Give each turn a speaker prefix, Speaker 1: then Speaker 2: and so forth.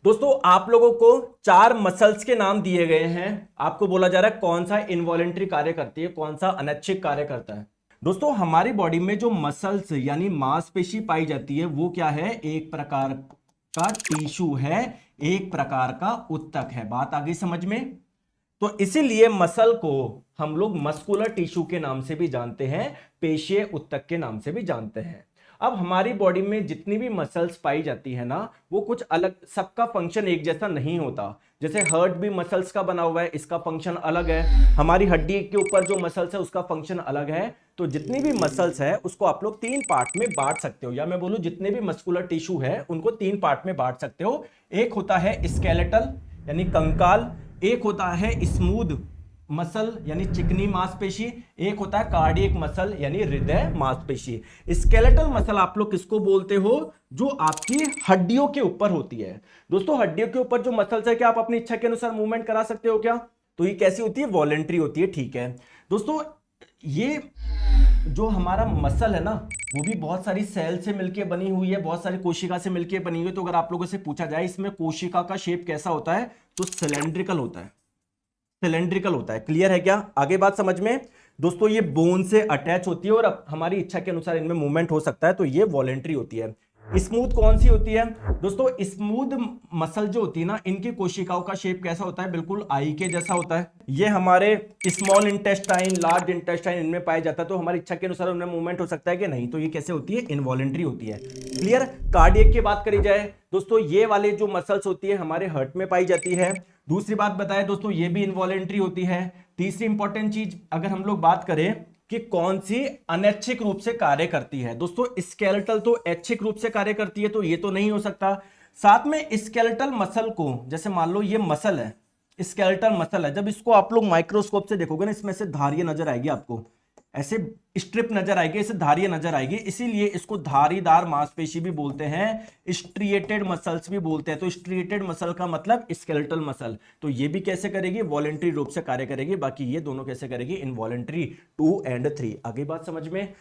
Speaker 1: दोस्तों आप लोगों को चार मसल्स के नाम दिए गए हैं। आपको बोला जा रहा है कौन सा इनवॉलेंट्री कार्य करती है, कौन सा अनैच्छिक कार्य करता है। दोस्तों हमारी बॉडी में जो मसल्स यानी मांसपेशी पाई जाती है वो क्या है, एक प्रकार का टिश्यू है, एक प्रकार का उत्तक है। बात आ गई समझ में। तो इसीलिए मसल को हम लोग मस्कुलर टिश्यू के नाम से भी जानते हैं, पेशीय उत्तक के नाम से भी जानते हैं। अब हमारी बॉडी में जितनी भी मसल्स पाई जाती है ना, वो कुछ अलग, सबका फंक्शन एक जैसा नहीं होता। जैसे हार्ट भी मसल्स का बना हुआ है, इसका फंक्शन अलग है। हमारी हड्डी के ऊपर जो मसल्स है उसका फंक्शन अलग है। तो जितनी भी मसल्स है उसको आप लोग तीन पार्ट में बांट सकते हो, या मैं बोलूं जितने भी मस्कुलर टिश्यू है उनको तीन पार्ट में बांट सकते हो। एक होता है स्केलेटल यानी कंकाल, एक होता है स्मूथ मसल यानी चिकनी मांसपेशी, एक होता है कार्डियक मसल यानी हृदय मांसपेशी। स्केलेटल मसल आप लोग किसको बोलते हो, जो आपकी हड्डियों के ऊपर होती है। दोस्तों हड्डियों के ऊपर जो मसल्स है, क्या आप अपनी इच्छा के अनुसार मूवमेंट करा सकते हो क्या? तो ये कैसी होती है, वॉलेंट्री होती है। ठीक है दोस्तों, ये जो हमारा मसल है ना वो भी बहुत सारी सेल से मिलकर बनी हुई है, बहुत सारी कोशिका से मिलकर बनी हुई है। तो अगर आप लोगों से पूछा जाए इसमें कोशिका का शेप कैसा होता है, तो सिलेंड्रिकल होता है, सिलेंड्रिकल होता है। क्लियर है क्या? आगे बात समझ में। दोस्तों ये बोन से अटैच होती है और हमारी इच्छा के अनुसार इनमें मूवमेंट हो सकता है, तो ये वॉलेंट्री होती है। स्मूथ कौन सी होती है? दोस्तों स्मूथ मसल जो होती है ना, इनकी कोशिकाओं का शेप कैसा होता है, बिल्कुल आई के जैसा होता है। ये हमारे स्मॉल इंटेस्टाइन, लार्ज इंटेस्टाइन इनमें पाया जाता है, तो हमारी इच्छा के अनुसार उनमें मूवमेंट हो सकता है कि नहीं। तो ये कैसे होती है, इनवॉलेंट्री होती है। क्लियर। कार्डियक की बात करी जाए दोस्तों, ये वाले जो मसल्स होती है हमारे हार्ट में पाई जाती है। दूसरी बात बताए दोस्तों, ये भी इनवॉलेंट्री होती है। तीसरी इंपॉर्टेंट चीज अगर हम लोग बात करें कि कौन सी अनैच्छिक रूप से कार्य करती है, दोस्तों स्केलेटल तो ऐच्छिक रूप से कार्य करती है, तो ये तो नहीं हो सकता। साथ में स्केलेटल मसल को, जैसे मान लो ये मसल है, स्केलेटल मसल है, जब इसको आप लोग माइक्रोस्कोप से देखोगे ना, इसमें से धारियां नजर आएगी आपको, ऐसे स्ट्रिप नजर आएगी, ऐसे धारियां नजर आएगी, इसीलिए इसको धारीदार मांसपेशी भी बोलते हैं, स्ट्रिएटेड मसल्स भी बोलते हैं। तो स्ट्रिएटेड मसल का मतलब स्केलेटल मसल। तो ये भी कैसे करेगी, वॉलेंट्री रूप से कार्य करेगी। बाकी ये दोनों कैसे करेगी, इनवॉलेंट्री। 2 और 3। आगे बात समझ में।